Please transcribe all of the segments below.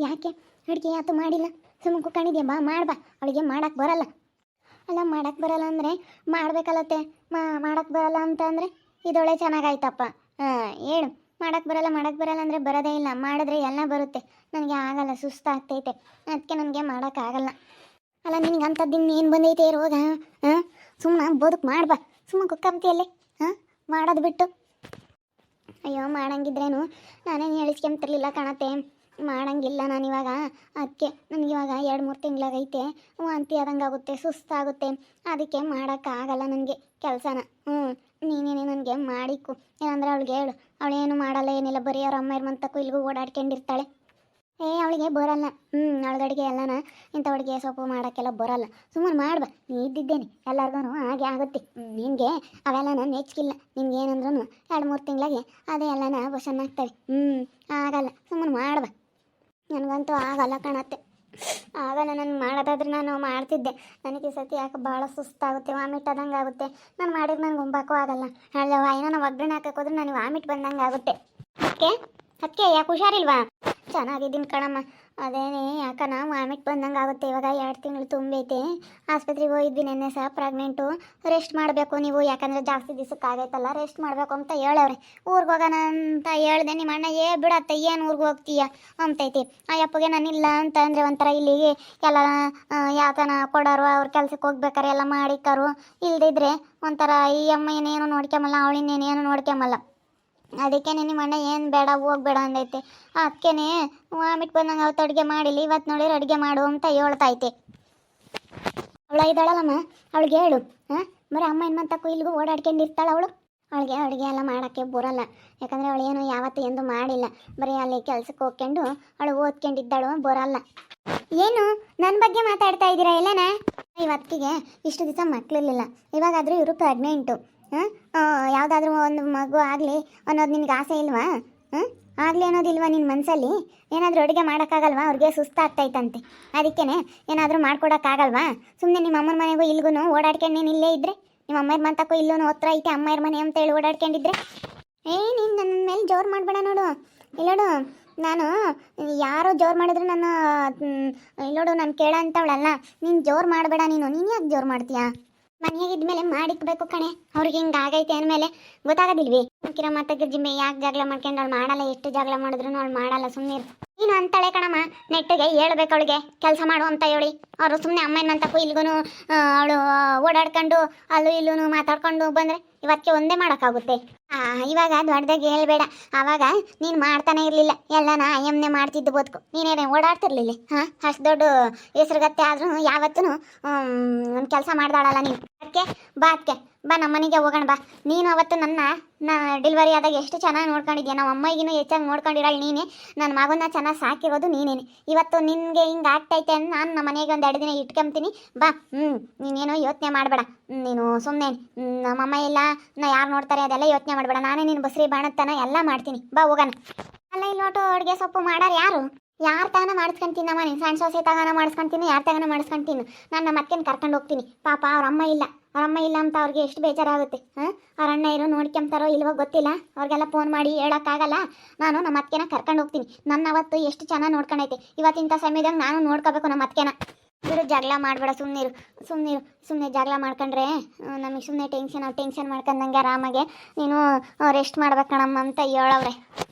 ಯಾಕೆ ಅಡುಗೆ ಯಾತು ಮಾಡಿಲ್ಲ? ಸುಮ್ಮನೆ ಕುತ್ಕೊಂಡಿದ್ಯಾ? ಬಾ ಮಾಡ್ಬಾ. ಅವಳಿಗೆ ಮಾಡಕ್ಕೆ ಬರಲ್ಲ. ಅಲ್ಲ, ಮಾಡಕ್ಕೆ ಬರಲ್ಲ ಅಂದರೆ ಮಾಡಬೇಕಲ್ಲತ್ತೆ. ಮಾಡಕ್ಕೆ ಬರಲ್ಲ ಅಂತ ಅಂದರೆ ಇದೊಳೆ ಚೆನ್ನಾಗಾಯ್ತಪ್ಪ. ಹೇಳು. ಮಾಡಕ್ಕೆ ಬರಲ್ಲ ಅಂದರೆ ಬರೋದೇ ಇಲ್ಲ. ಮಾಡಿದ್ರೆ ಎಲ್ಲ ಬರುತ್ತೆ. ನನಗೆ ಆಗಲ್ಲ, ಸುಸ್ತಾಗ್ತೈತೆ. ಅದಕ್ಕೆ ನನಗೆ ಮಾಡೋಕ್ಕಾಗಲ್ಲ. ಅಲ್ಲ, ನಿನಗೆ ಅಂಥದ್ದು ಏನು ಬಂದೈತೆ ರೋಗ? ಸುಮ್ಮನೆ ಬದುಕು ಮಾಡ್ಬಾ. ಸುಮ್ಮನೆ ಕುಕ್ಕಂತಿಯಲ್ಲಿ ಮಾಡೋದು ಬಿಟ್ಟು. ಅಯ್ಯೋ, ಮಾಡಂಗಿದ್ರೇನು ನಾನೇನು ಹೇಳಿಸ್ಕೊಂತಿರ್ಲಿಲ್ಲ ಕಣತೆ. ಮಾಡಂಗಿಲ್ಲ ನಾನಿವಾಗ. ಅದಕ್ಕೆ ನನಗಿವಾಗ 2-3 ತಿಂಗಳಾಗೈತೆ. ವಾಂತಿ ಆದಂಗೆ ಆಗುತ್ತೆ, ಸುಸ್ತಾಗುತ್ತೆ. ಅದಕ್ಕೆ ಮಾಡೋಕ್ಕಾಗಲ್ಲ ನನಗೆ ಕೆಲಸನ. ನೀನೇನೇ ನನಗೆ ಮಾಡಿಕ್ಕು. ಏನಂದ್ರೆ ಅವಳಿಗೆ ಹೇಳು. ಅವಳೇನು ಮಾಡಲ್ಲ, ಏನಿಲ್ಲ. ಬರೀ ಅವ್ರ ಅಮ್ಮ ಇರ್ಮಂತಕ್ಕೂ ಇಲ್ಲಿಗೂ ಓಡಾಡ್ಕೊಂಡಿರ್ತಾಳೆ. ಅವಳಿಗೆ ಬರಲ್ಲ. ಅವಳಿಗೆ ಎಲ್ಲನ ಇಂಥ ಅಡುಗೆ ಸೊಪ್ಪು ಮಾಡೋಕ್ಕೆಲ್ಲ ಬರಲ್ಲ. ಸುಮ್ಮನೆ ಮಾಡ್ಬಾ. ನೀ ಇದ್ದಿದ್ದೇನೆ ಎಲ್ಲರಿಗೂ ಹಾಗೆ ಆಗುತ್ತೆ. ನಿನಗೆ ಅವೆಲ್ಲನ ನೆಚ್ಕಿಲ್ಲ. ನಿನ್ಗೆ ಏನಂದ್ರೂ 2-3 ತಿಂಗಳಿಗೆ ಅದೇ ಎಲ್ಲನ ವಶನಾಗ್ತವೆ. ಆಗಲ್ಲ. ಸುಮ್ಮನೆ ಮಾಡ್ಬಾ. ನನಗಂತೂ ಆಗಲ್ಲ ಕಣತ್ತೆ, ಆಗಲ್ಲ. ನನಗೆ ಮಾಡೋದಾದ್ರೆ ನಾನು ಮಾಡ್ತಿದ್ದೆ. ನನಗೆ ಈ ಸತಿ ಯಾಕೆ ಭಾಳ ಸುಸ್ತಾಗುತ್ತೆ, ವಾಮಿಟ್ ಆದಂಗೆ ಆಗುತ್ತೆ. ನಾನು ಮಾಡಿದ್ರೆ ನನಗೆ ಉಂಬಕ್ಕೂ ಆಗಲ್ಲ. ಅಲ್ಲ, ಏನೋ ಒಗ್ಗರಣೆ ಹಾಕಕ್ಕೆ ಹೋದ್ರೆ ನನಗೆ ವಾಮಿಟ್ ಬಂದಂಗೆ ಆಗುತ್ತೆ. ಅದಕ್ಕೆ ಯಾಕೆ ಹುಷಾರಿಲ್ವಾ? ಚೆನ್ನಾಗಿದ್ದೀನಿ ಕಣಮ್ಮ. ಅದೇನೇ ಯಾಕನ ವಾಮಿಟ್ ಬಂದಂಗೆ ಆಗುತ್ತೆ. ಇವಾಗ 2 ತಿಂಗಳು ತುಂಬೈತೆ. ಆಸ್ಪತ್ರೆಗೆ ಹೋಗಿದ್ವಿ ನೆನ್ನೆ ಸಹ. ಪ್ರೆಗ್ನೆಂಟು. ರೆಸ್ಟ್ ಮಾಡಬೇಕು ನೀವು, ಯಾಕಂದರೆ ಜಾಸ್ತಿ ದಿವಸಕ್ಕೆ ಆಗೈತಲ್ಲ, ರೆಸ್ಟ್ ಮಾಡಬೇಕು ಅಂತ ಹೇಳವ್ರೆ. ಊರಿಗೆ ಹೋಗೋಣ ಅಂತ ಹೇಳ್ದೆ. ನಿಮ್ಮ ಅಣ್ಣ ಬಿಡತ್ತೆ, ಏನು ಊರಿಗೆ ಹೋಗ್ತೀಯ ಅಂತೈತಿ. ಆ ಅಪ್ಪಗೆ ನಾನಿಲ್ಲ ಅಂತ ಅಂದರೆ ಒಂಥರ ಇಲ್ಲಿಗೆ ಎಲ್ಲ ಯಾತನ ಕೊಡೋರು. ಅವ್ರ ಕೆಲ್ಸಕ್ಕೆ ಹೋಗ್ಬೇಕಾರೆ ಎಲ್ಲ ಮಾಡಿಕರು. ಇಲ್ದಿದ್ರೆ ಒಂಥರ ಈ ಅಮ್ಮ ಏನೇನು ನೋಡ್ಕೊಂಬಲ್ಲ, ಅವಳಿನ್ನೇನೇನು ನೋಡ್ಕೊಂಬಲ್ಲ. ಅದಕ್ಕೆ ನಿಮ್ಮ ಅಣ್ಣ ಏನು ಬೇಡ, ಹೋಗ್ಬೇಡ ಅಂದೈತೆ. ಅದಕ್ಕೆ ವಾಮಿಟ್ ಬಂದಂಗೆ ಅವತ್ತು ಅಡುಗೆ ಮಾಡಿಲ್ಲ. ಇವತ್ತು ನೋಡಿದ್ರೆ ಅಡುಗೆ ಮಾಡು ಅಂತ ಹೇಳ್ತೈತೆ. ಅವಳ ಇದ್ದಾಳಲ್ಲಮ್ಮ, ಅವಳಿಗೆ ಹೇಳು. ಬರೀ ಅಮ್ಮ ಹೆಣ್ಮಂತಕ್ಕೂ ಇಲ್ಲಿಗೂ ಓಡಾಡ್ಕೊಂಡಿರ್ತಾಳೆ ಅವಳು. ಅವಳಿಗೆ ಅಡುಗೆ ಎಲ್ಲ ಮಾಡೋಕ್ಕೆ ಬರಲ್ಲ. ಯಾಕಂದರೆ ಅವಳು ಏನು ಯಾವತ್ತೂ ಎಂದು ಮಾಡಿಲ್ಲ. ಬರೀ ಅಲ್ಲಿ ಕೆಲ್ಸಕ್ಕೆ ಹೋಗ್ಕೊಂಡು ಅವಳು ಓದ್ಕೊಂಡಿದ್ದಾಳು, ಬರಲ್ಲ. ಏನು ನನ್ನ ಬಗ್ಗೆ ಮಾತಾಡ್ತಾ ಇದ್ದೀರಾ ಎಲ್ಲನ? ಇವತ್ತಿಗೆ ಇಷ್ಟು ದಿವಸ ಮಕ್ಕಳಿರಲಿಲ್ಲ. ಇವಾಗಾದರೂ ಇವರು ಪ್ರೆಗ್ನೆಂಟು. ಯಾವುದಾದ್ರೂ ಒಂದು ಮಗು ಆಗಲಿ ಅನ್ನೋದು ನಿನಗೆ ಆಸೆ ಇಲ್ವಾ? ಆಗಲಿ ಅನ್ನೋದಿಲ್ವಾ ನಿನ್ನ ಮನಸ್ಸಲ್ಲಿ? ಏನಾದರೂ ಅಡುಗೆ ಮಾಡೋಕ್ಕಾಗಲ್ವಾ? ಅವ್ರಿಗೆ ಸುಸ್ತಾಗ್ತೈತಂತೆ. ಅದಕ್ಕೇ ಏನಾದರೂ ಮಾಡ್ಕೊಡೋಕ್ಕಾಗಲ್ವಾ? ಸುಮ್ಮನೆ ನಿಮ್ಮ ಅಮ್ಮನ ಮನೆಗೂ ಇಲ್ಗೂ ಓಡಾಡ್ಕೊಂಡು ನೀನು ಇಲ್ಲೇ ಇದ್ದರೆ, ನಿಮ್ಮ ಅಮ್ಮಯ್ಯ ಮಂತಕ್ಕೂ ಇಲ್ಲೂ ಹತ್ರ ಐತೆ ಅಮ್ಮಯ್ಯರ ಮನೆ ಅಂತ ಹೇಳಿ ಓಡಾಡ್ಕೊಂಡಿದ್ರೆ, ನೀನು ನನ್ನ ಮೇಲೆ ಜೋರು ಮಾಡಬೇಡ ನೋಡು. ಇಲ್ಲೋಡು, ನಾನು ಯಾರೋ ಜೋರು ಮಾಡಿದ್ರು ನಾನು ಇಲ್ಲೋಡು, ನಾನು ಕೇಳ ಅಂತವಳಲ್ಲ. ನೀನು ಜೋರು ಮಾಡಬೇಡ. ನೀನು ಯಾಕೆ ಜೋರು ಮಾಡ್ತೀಯಾ? ಮನೆಯಾಗಿದ್ಮೇಲೆ ಮಾಡಿಕ್ಬೇಕು ಕಣೆ. ಅವ್ರಿಗೆ ಹಿಂಗೆ ಆಗೈತೆ ಅಂದಮೇಲೆ ಗೊತ್ತಾಗೋದಿಲ್ವಿ? ಕಿರ ಮತ್ತೆ ಜಿಮ್ಮೆ ಯಾಕೆ ಜಗಳ ಮಾಡ್ಕೊಂಡು ಅವಳು ಮಾಡಲ್ಲ. ಎಷ್ಟು ಜಗಳ ಮಾಡಿದ್ರು ಅವಳು ಮಾಡಲ್ಲ. ಸುಮ್ಮನೆ ನೀನು ಅಂತಾಳೆ ಕಣಮ್ಮ. ನೆಟ್ಟಿಗೆ ಹೇಳ್ಬೇಕು ಅವಳಿಗೆ ಕೆಲಸ ಮಾಡು ಅಂತ ಹೇಳಿ. ಅವರು ಸುಮ್ಮನೆ ಅಮ್ಮನ ಅಂತಕ್ಕೂ ಇಲ್ಗೂ ಅವಳು ಓಡಾಡ್ಕೊಂಡು ಅಲ್ಲೂ ಇಲ್ಲೂ ಮಾತಾಡ್ಕೊಂಡು ಬಂದರೆ ಇವತ್ತಿಗೆ ಒಂದೇ ಮಾಡೋಕ್ಕಾಗುತ್ತೆ. ಇವಾಗ ದೊಡ್ಡದಾಗಿ ಹೇಳ್ಬೇಡ. ಆವಾಗ ನೀನು ಮಾಡ್ತಾನೆ ಇರಲಿಲ್ಲ. ಎಲ್ಲನ ಅಯ್ಯಮ್ಮನೆ ಮಾಡ್ತಿದ್ದು ಬದುಕು. ನೀನೇನೇ ಓಡಾಡ್ತಿರ್ಲಿಲ್ಲ. ಅಷ್ಟು ದೊಡ್ಡ ಹೆಸ್ರುಗತ್ತೆ ಆದ್ರೂ ಯಾವತ್ತೂ ಒಂದು ಕೆಲಸ ಮಾಡ್ದಾಳಲ್ಲ ನೀನು. ಅದಕ್ಕೆ ಬಾ ನಮ್ಮ ಮನೆಗೆ ಹೋಗೋಣ ಬಾ. ನೀನು ಅವತ್ತು ನನ್ನ ಡೆಲಿವರಿ ಆದಾಗ ಎಷ್ಟು ಚೆನ್ನಾಗಿ ನೋಡ್ಕೊಂಡಿದ್ಯಾ. ನಮ್ಮ ಅಮ್ಮಗಿನೂ ಹೆಚ್ಚಾಗಿ ನೋಡ್ಕೊಂಡಿರಲ್ಲ ನೀನೇ. ನನ್ನ ಮಗನ ಚೆನ್ನಾಗಿ ಸಾಕಿರೋದು ನೀನೇನೆ. ಇವತ್ತು ನಿನಗೆ ಹಿಂಗೆ ಆಗ್ತೈತೆ ಅಂತ ನಾನು ನಮ್ಮ ಮನೆಗೆ ಒಂದು 2 ದಿನ ಇಟ್ಕೊಂತೀನಿ ಬಾ. ನೀನೇನು ಯೋಚನೆ ಮಾಡಬೇಡ. ನೀನು ಸುಮ್ಮನೆ ನಮ್ಮಮ್ಮ ಇಲ್ಲ ನಾ ಯಾರು ನೋಡ್ತಾರೆ ಅದೆಲ್ಲ ಯೋಚನೆ ಮಾಡಬೇಡ. ನಾನೇ ನೀನು ಬಸ್ರಿ ಬಾಣತ್ತನ ಎಲ್ಲ ಮಾಡ್ತೀನಿ. ಬಾ ಹೋಗೋಣ. ಅಲ್ಲ, ಇಲ್ಲೋಟು ಅಡುಗೆ ಸೊಪ್ಪು ಮಾಡಾರ ಯಾರು? ಯಾರು ತಗನ ಮಾಡಿಸ್ಕೊಂತೀನಮ್ಮ? ನೀನು ಸಣ್ಣ ಸೊಸೆ ತಗನ ಮಾಡಿಸ್ಕೊಂತೀನಿ. ಯಾರು ತಗನ ಮಾಡಿಸ್ಕೊಂತೀನಿ? ನಾನು ನಮ್ಮ ಅತ್ತೆನ ಕರ್ಕೊಂಡು ಹೋಗ್ತೀನಿ. ಪಾಪ ಅವ್ರ ಅಮ್ಮ ಇಲ್ಲ ಅಂತ ಅವ್ರಿಗೆ ಎಷ್ಟು ಬೇಜಾರಾಗುತ್ತೆ. ಅವ್ರ ಅಣ್ಣ ಇರೋ ನೋಡ್ಕೊಂತಾರೋ ಇಲ್ವೋ ಗೊತ್ತಿಲ್ಲ. ಅವ್ರಿಗೆಲ್ಲ ಫೋನ್ ಮಾಡಿ ಹೇಳೋಕ್ಕಾಗಲ್ಲ. ನಾನು ನಮ್ಮ ಅತ್ತೆನ ಕರ್ಕೊಂಡು ಹೋಗ್ತೀನಿ. ನನ್ನ ಅವತ್ತು ಎಷ್ಟು ಚೆನ್ನಾಗಿ ನೋಡ್ಕೊಂಡೈತೆ. ಇವತ್ತಿಂಥ ಸಮಯದಾಗ ನಾನು ನೋಡ್ಕೋಬೇಕು ನಮ್ಮ ಅತ್ತೆನ. ಬಿಡು, ಜಗಳ ಮಾಡಬೇಡ. ಸುಮ್ಮನೆ ಜಗಳ ಮಾಡ್ಕೊಂಡ್ರೆ ನಮಗೆ ಸುಮ್ಮನೆ ಟೆನ್ಷನ್ ಮಾಡ್ಕೊಂಡಂಗೆ ಆರಾಮಾಗೆ ನೀನು ರೆಸ್ಟ್ ಮಾಡ್ಬೇಕು ಕಣಮ್ಮ ಅಂತ ಹೇಳವ್ರೆ.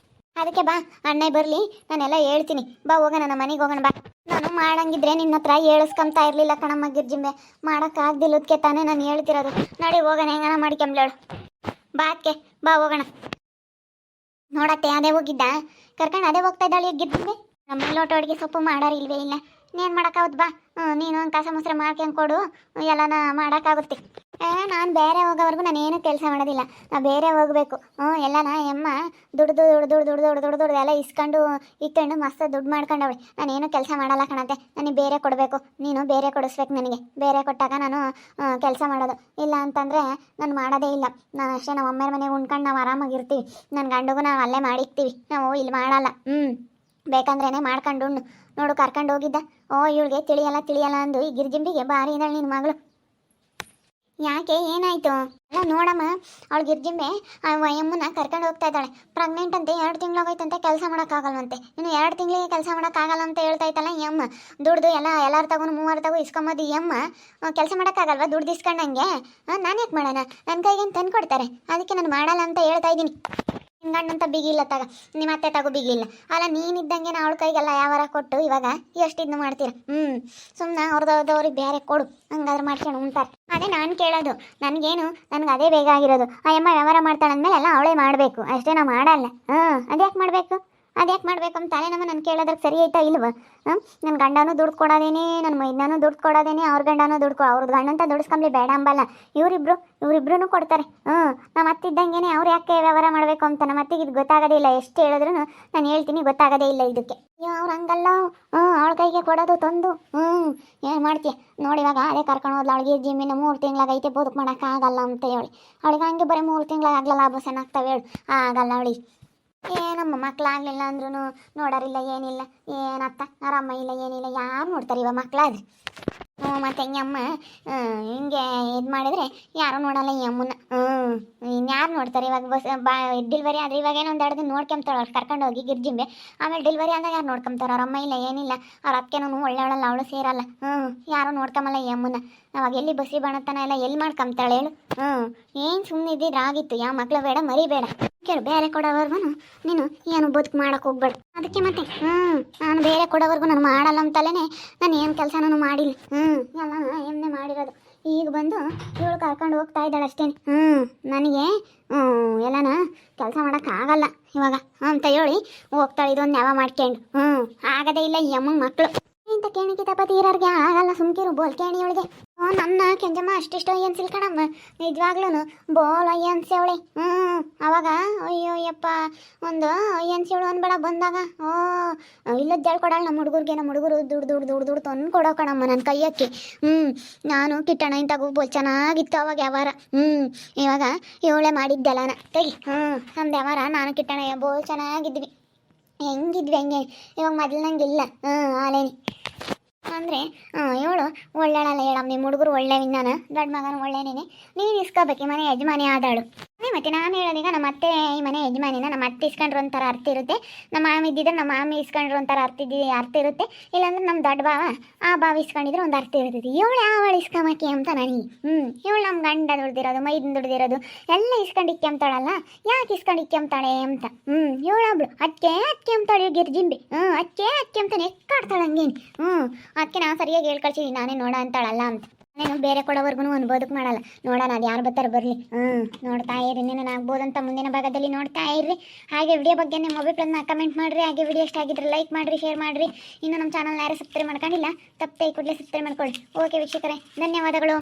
ಅದಕ್ಕೆ ಬಾ, ಅಣ್ಣ ಬರಲಿ, ನಾನೆಲ್ಲ ಹೇಳ್ತೀನಿ. ಬಾ ಹೋಗೋಣ, ನಮ್ಮ ಮನೆಗೆ ಹೋಗೋಣ ಬಾ. ನಾನು ಮಾಡಂಗಿದ್ರೆ ನಿನ್ನ ಹತ್ರ ಹೇಳಿಸ್ಕೊಂತ ಇರಲಿಲ್ಲ ಕಣಮ್ಮ ಗಿರ್ಜಿಂಬೆ. ಮಾಡೋಕ್ಕಾಗ್ದಿಲ್ಲದಕ್ಕೆ ತಾನೇ ನಾನು ಹೇಳ್ತಿರೋದು. ನಡಿ ಹೋಗೋಣ, ಹೆಂಗನ ಮಾಡ್ಕೊಂಬ್ಲೇಳು. ಬಾ ಅದಕ್ಕೆ ಬಾ ಹೋಗೋಣ. ನೋಡತ್ತೆ ಅದೇ ಹೋಗಿದ್ದ ಕರ್ಕೊಂಡು ಅದೇ ಹೋಗ್ತಾ ಇದ್ದಾಳೆ ಗಿರ್ಜಿಂಬೆ. ನಮ್ಮ ಲೋಟ ಅಡುಗೆ ಸೊಪ್ಪು ಮಾಡಾರ ಇಲ್ವೇ ಇಲ್ಲ. ಇನ್ನೇನು ಮಾಡೋಕ್ಕಾಗುತ್ತೆ ಬಾ. ನೀನು ಒಂದು ಕಸ ಮೊಸರು ಮಾಡ್ಕೊಂಡು ಕೊಡು, ಎಲ್ಲನ ಮಾಡೋಕ್ಕಾಗುತ್ತೆ. ನಾನು ಬೇರೆ ಹೋಗೋವರೆಗೂ ನಾನೇನು ಕೆಲಸ ಮಾಡೋದಿಲ್ಲ. ನಾನು ಬೇರೆ ಹೋಗಬೇಕು. ಎಲ್ಲನ ಎಮ್ಮ ದುಡ್ದು ಎಲ್ಲ ಇಕ್ಕೊಂಡು ಮಸ್ತ್ ದುಡ್ಡು ಮಾಡ್ಕೊಂಡವಳೆ. ನಾನೇನು ಕೆಲಸ ಮಾಡಲ್ಲ ಕಣತ್ತೆ. ನನಗೆ ಬೇರೆ ಕೊಡಬೇಕು. ನೀನು ಬೇರೆ ಕೊಡಿಸ್ಬೇಕು ನನಗೆ. ಬೇರೆ ಕೊಟ್ಟಾಗ ನಾನು ಕೆಲಸ ಮಾಡೋದು. ಇಲ್ಲ ಅಂತಂದರೆ ನಾನು ಮಾಡೋದೇ ಇಲ್ಲ. ನಾನು ಅಷ್ಟೇ ನಮ್ಮ ಅಮ್ಮರ ಮನೆಗೆ ಉಣ್ಕೊಂಡು ನಾವು ಆರಾಮಾಗಿರ್ತೀವಿ. ನನ್ನ ಗಂಡಗೂ ನಾವು ಅಲ್ಲೇ ಮಾಡಿಕ್ತೀವಿ. ನಾವು ಇಲ್ಲಿ ಮಾಡಲ್ಲ. ಬೇಕಂದ್ರೇ ಮಾಡ್ಕೊಂಡು ನೋಡು ಕರ್ಕೊಂಡು ಹೋಗಿದ್ದ. ಇವಳಿಗೆ ತಿಳಿಯಲ್ಲ ಅಂದು ಈ ಗಿರ್ಜಿಂಬಿಗೆ ಭಾರಿ ಇದ್ದಾಳೆ ನಿನ್ನ ಮಗಳು. ಯಾಕೆ ಏನಾಯ್ತು? ಅಲ್ಲ ನೋಡಮ್ಮ, ಅವಳು ಗಿರ್ಜಿಂಬೆ ಆ ಯಮ್ಮನ ಕರ್ಕೊಂಡು ಹೋಗ್ತಾ ಇದ್ದಾಳೆ. ಪ್ರೆಗ್ನೆಂಟ್ ಅಂತೆ, 2 ತಿಂಗಳಾಗೋಯ್ತಂತೆ, ಕೆಲಸ ಮಾಡೋಕ್ಕಾಗಲ್ವಂತೆ. ಇನ್ನು 2 ತಿಂಗಳಿಗೆ ಕೆಲಸ ಮಾಡೋಕ್ಕಾಗಲ್ಲ ಅಂತ ಹೇಳ್ತಾ ಇತ್ತಲ್ಲ ಈ ಅಮ್ಮ. ದುಡ್ದು ಎಲ್ಲರ ತಗೊಂಡು 3 ತಗೋ ಇಸ್ಕೊಂಬೋದು ಈ ಅಮ್ಮ. ಕೆಲಸ ಮಾಡೋಕ್ಕಾಗಲ್ವಾ ದುಡ್ಡು ಇಸ್ಕೊಂಡಂಗೆ? ನಾನು ಯಾಕೆ ಮಾಡೋಣ? ನನ್ನ ಕೈಗೇನು ತಂದು ಕೊಡ್ತಾರೆ, ಅದಕ್ಕೆ ನಾನು ಮಾಡಲ್ಲ ಅಂತ ಹೇಳ್ತಾ ಇದ್ದೀನಿ. ನಿನ್ನ ಗಂಡಂತ ಬಿಗಿಲ್ಲ ತಗ, ನಿಮ್ಮ ಅತ್ತೆ ತಗೋ ಬಿಗಿಲ್ಲ. ಅಲ್ಲ ನೀನಿದ್ದಂಗೆ ಅವಳ ಕೈಗೆಲ್ಲ ಯಾವಾರ ಕೊಟ್ಟು ಇವಾಗ ಎಷ್ಟು ಇದನ್ನು ಮಾಡ್ತೀರ? ಸುಮ್ಮನೆ ಅವ್ರದವ್ರಿಗೆ ಬೇರೆ ಕೊಡು, ಹಂಗಾದ್ರೆ ಮಾಡ್ಕೊಂಡು ಉಂಟಾರೆ. ಅದೇ ನಾನು ಕೇಳೋದು, ನನಗೇನು, ನನಗೆ ಅದೇ ಬೇಕಾಗಿರೋದು. ಆ ಅಮ್ಮ ವ್ಯವಹಾರ ಮಾಡ್ತಾಳೆ ಅಂದಮೇಲೆ ಎಲ್ಲ ಅವಳೇ ಮಾಡಬೇಕು ಅಷ್ಟೇ, ನಾವು ಮಾಡಲ್ಲ. ಅದ್ಯಾಕೆ ಮಾಡಬೇಕು ಅಂತ ತಲೆ ನಮ್ಮ ನಾನು ಕೇಳೋದಕ್ಕೆ ಸರಿ ಆಯ್ತಾ ಇಲ್ವ? ನನ್ನ ಗಂಡನೂ ದುಡ್ಡು ಕೊಡೋದೇನೆ, ನನ್ನ ಮೈದನೂ ದುಡ್ಡು ಕೊಡೋದೇನೆ, ಅವ್ರ ಗಂಡನೂ ದುಡ್ಡು ಅವ್ರದ್ದು ಗಂಡಂತ ದುಡಿಸ್ಕೊಂಬ್ಲಿ ಬೇಡ ಅಂಬಲ್ಲ. ಇವರಿಬ್ರು ಕೊಡ್ತಾರೆ. ನಮ್ಮ ಅತ್ತಿದ್ದಂಗೆ ಅವ್ರು ಯಾಕೆ ವ್ಯವಹಾರ ಮಾಡಬೇಕು ಅಂತ ನಮ್ಮ ಅತ್ತಿಗೆ ಇದು ಗೊತ್ತಾಗೋದೇ ಇಲ್ಲ. ಎಷ್ಟು ಹೇಳಿದ್ರು ನಾನು ಹೇಳ್ತೀನಿ, ಗೊತ್ತಾಗೋದೇ ಇಲ್ಲ ಇದಕ್ಕೆ. ಅವ್ರು ಹಂಗಲ್ಲ, ಅವಳ ಕೈಗೆ ಕೊಡೋದು ತಂದು. ಏನು ಮಾಡ್ತೀಯ ನೋಡಿ, ಇವಾಗ ಅದೇ ಕರ್ಕೊಂಡು ಹೋದ್ಲು ಅವಳಿಗೆ ಜಿಮ್ಮಿನ 3 ತಿಂಗಳಾಗೈತೆ, ಬದುಕು ಮಾಡೋಕ್ಕಾಗಲ್ಲ ಅಂತ ಹೇಳಿ. ಅವಳಿಗೆ ಹಂಗೆ ಬರೀ 3 ತಿಂಗಳಾಗಲ್ಲ ಆಭೂಷಣ ಆಗ್ತಾವೆ ಹೇಳು, ಆಗಲ್ಲ ಅವಳಿಗೆ. ಏನಮ್ಮ ಮಕ್ಕಳಾಗಲಿಲ್ಲ ಅಂದ್ರೂ ನೋಡೋರಿಲ್ಲ, ಏನಿಲ್ಲ, ಏನತ್ತ ಆರಾಮ ಇಲ್ಲ, ಏನಿಲ್ಲ, ಯಾರು ನೋಡ್ತಾರೆ ಇವಾಗ ಮಕ್ಕಳಾದ್ರೆ? ಮತ್ತು ಹಿಂಗಮ್ಮ ಹಿಂಗೆ ಇದು ಮಾಡಿದರೆ ಯಾರು ನೋಡಲ್ಲ ಈ ಅಮ್ಮನ. ಇನ್ಯಾರು ನೋಡ್ತಾರೆ ಇವಾಗ? ಡೆಲಿವರಿ ಆದರೆ ಇವಾಗ ಏನೋ 1-2 ದಿನ ನೋಡ್ಕೊಂತಾಳೆ ಅವ್ರು ಕರ್ಕೊಂಡೋಗಿ ಗಿರ್ಜಿಂಬೆ. ಆಮೇಲೆ ಡೆಲಿವರಿ ಆದಾಗ ಯಾರು ನೋಡ್ಕೊಂತಾರೆ? ಅವ್ರ ಅಮ್ಮ ಇಲ್ಲ, ಏನಿಲ್ಲ, ಅವ್ರ ಅಕ್ಕೇನೂ ಒಳ್ಳೆಯವಳಲ್ಲ, ಅವಳು ಸೇರಲ್ಲ. ಯಾರು ನೋಡ್ಕೊಂಬಲ್ಲ ಈ ಅಮ್ಮನ. ಅವಾಗ ಎಲ್ಲಿ ಬಸಿ ಬಣತನ ಎಲ್ಲ ಎಲ್ಲಿ ಮಾಡ್ಕೊಂತಾಳೆ ಹೇಳು? ಏನು ಸುಮ್ಮನೆ ಇದ್ದಿದ್ರೆ ಆಗಿತ್ತು. ಯಾವ ಮಕ್ಕಳು ಬೇಡ, ಮರಿ ಬೇಡ. ಕೇಳು, ಬೇರೆ ಕೊಡೋವರೆಗೂ ನೀನು ಏನು ಬದುಕು ಮಾಡೋಕೆ ಹೋಗ್ಬೇಡ. ಅದಕ್ಕೆ ಮತ್ತೆ ನಾನು ಬೇರೆ ಕೊಡೋವರೆಗೂ ನಾನು ಮಾಡಲ್ಲ ಅಂತಲೇ ನಾನು ಏನು ಕೆಲಸ ನಾನು ಮಾಡಿಲ್ಲ. ಎಲ್ಲ ಎಮ್ಮೆ ಮಾಡಿರೋದು. ಈಗ ಬಂದು ಇವಳು ಕರ್ಕೊಂಡು ಹೋಗ್ತಾ ಇದ್ದಾಳೆ ಅಷ್ಟೇ. ನನಗೆ ಎಲ್ಲನ ಕೆಲಸ ಮಾಡೋಕ್ಕಾಗಲ್ಲ ಇವಾಗ ಅಂತ ಹೇಳಿ ಹೋಗ್ತಾಳೆ. ಇದೊಂದು ನೆವ ಮಾಡ್ಕೊಂಡು ಆಗದೇ ಇಲ್ಲ ಈ ಅಮ್ಮಂಗೆ ಮಕ್ಕಳು. ಇಂಥ ಕೇಣಿ ಕಿತಾಪತಿ ಇರೋರಿಗೆ ಆಗಲ್ಲ, ಸುಮ್ಕಿರು. ಬೋಲ್ ಕೇಣಿ ಅವಳಿಗೆ. ನನ್ನ ಕೆಂಜಮ್ಮ ಅಷ್ಟಿಷ್ಟು ಅಯ್ಯನ್ಸಿಲ್ ಕಣಮ್ಮ, ನಿಜವಾಗ್ಲೂ ಬೋಲ್ ಅಯ್ಯನ್ಸಿ ಅವಳೆ. ಅವಾಗ ಅಯ್ಯೋ ಯಪ್ಪ, ಒಂದು ಅಯ್ಯನ್ಸಿವಳು ಅನ್ಬೇಡ ಬಂದಾಗ. ಇಲ್ಲದ್ದು ಹೇಳ್ಕೊಡಲ್ಲ ನಮ್ಮ ಹುಡುಗರಿಗೆ. ನಮ್ಮ ಹುಡುಗರು ದುಡ್ಡು ತಂದು ಕೊಡೋ ಕಣಮ್ಮ ನನ್ನ ಕೈಯಕ್ಕೆ. ನಾನು ಕಿಟ್ಟಣ ಇಂತಾಗು ಬೋಲ್ ಚೆನ್ನಾಗಿತ್ತು ಅವಾಗ ವ್ಯವಹಾರ. ಇವಾಗ ಇವಳೆ ಮಾಡಿದ್ದೆಲ್ಲನ ತೆಗಿ. ನಮ್ದು ವ್ಯವಹಾರ ನಾನು ಕಿಟ್ಟಣ ಬೋಲ್ ಚೆನ್ನಾಗಿದ್ವಿ. ಹೆಂಗಿದ್ವಿ ಹಂಗೆ, ಇವಾಗ ಮೊದಲಿನಂಗಿಲ್ಲ. ಆಲೇನಿ ಅಂದರೆ ಇವಳು ಒಳ್ಳೆಳಲ್ಲ ಹೇಳಮ್ಮ. ನಿಮ್ಮ ಹುಡುಗರು ಒಳ್ಳೆ ವಿನ್ನಾನ, ದೊಡ್ಡ ಮಗನ ಒಳ್ಳೆನೇನೆ. ನೀನು ಇಸ್ಕೋಬೇಕು, ಈ ಮನೆ ಯಜಮಾನಿ ಆದಾಳು. ಮತ್ತೆ ನಾನು ಹೇಳೋದೀಗ ನಮ್ಮ ಅತ್ತೆ ಈ ಮನೆ ಯಜಮಾನಿನ. ನಮ್ಮ ಅತ್ತೆ ಇಸ್ಕೊಂಡ್ರು ಒಂಥರ ಅರ್ಥ ಇರುತ್ತೆ, ನಮ್ಮ ಮಾಮಿ ಇದ್ದಿದ್ರೆ ನಮ್ಮ ಮಾಮಿ ಇಸ್ಕೊಂಡ್ರು ಒಂಥರ ಅರ್ಥ ಇರುತ್ತೆ. ಇಲ್ಲಾಂದ್ರೆ ನಮ್ಮ ದೊಡ್ಡ ಭಾವ ಆ ಭಾವ ಇಸ್ಕೊಂಡಿದ್ರೆ ಒಂದು ಅರ್ಥ ಇರ್ತೈತಿ. ಇವಳು ಯಾವಳು ಇಸ್ಕೊಂಬಾಕಿ ಅಂತ ನನಗೆ. ಇವಳು ನಮ್ಮ ಗಂಡ ದುಡ್ದಿರೋದು, ಮೈದನ್ ದುಡ್ದಿರೋದು ಎಲ್ಲ ಇಸ್ಕೊಂಡು ಇಕ್ಕೆಂಬ್ತಾಳಲ್ಲ, ಯಾಕೆ ಇಸ್ಕೊಂಡು ಇಕ್ಕೆಂಬ್ತಾಳೆ ಅಂತ. ಇವಳೊಬ್ಳು ಅಕ್ಕೆ ಅಂತಾಳೆ ಗಿರ್ಜಿಂಬಿ. ಅಕ್ಕೆ ಅಂತಾನೆ ಎಕ್ಕಾಡ್ತಾಳೆ ಹಂಗೇನು. ಅದಕ್ಕೆ ನಾವು ಸರಿಯಾಗಿ ಹೇಳ್ಕಳ್ಸಿದ್ದೀನಿ, ನಾನೇ ನೋಡ ಅಂತಾಳಲ್ಲ ಅಂತ. ನಾನು ಬೇರೆ ಕೊಡೋವರೆಗೂ ಒಂದು ಬದುಕು ಮಾಡಲ್ಲ. ನೋಡೋಣ, ಅದು ಯಾರು ಬರ್ತಾರೆ ಬರಲಿ. ನೋಡ್ತಾ ಇರಿ, ಇನ್ನೇನು ಆಗ್ಬೋದಂತ ಮುಂದಿನ ಭಾಗದಲ್ಲಿ ನೋಡ್ತಾ ಇರ್ರಿ. ಹಾಗೆ ವಿಡಿಯೋ ಬಗ್ಗೆ ನಿಮ್ಮ ಅಭಿಪ್ರಾಯನ ಕಮೆಂಟ್ ಮಾಡಿರಿ. ಹಾಗೆ ವಿಡಿಯೋ ಇಷ್ಟ ಆಗಿದ್ರೆ ಲೈಕ್ ಮಾಡಿರಿ, ಶೇರ್ ಮಾಡಿರಿ. ಇನ್ನು ನಮ್ಮ ಚಾನಲ್ನ ಯಾರು ಸಬ್ಸ್ಕ್ರೈಬ್ ಮಾಡ್ಕೊಂಡಿಲ್ಲ, ತಪ್ಪೇ ಕೂಡಲೇ ಸಬ್ಸ್ಕ್ರೈಬ್ ಮಾಡ್ಕೊಳ್ಳಿ. ಓಕೆ ವೀಕ್ಷಕರೇ, ಧನ್ಯವಾದಗಳು.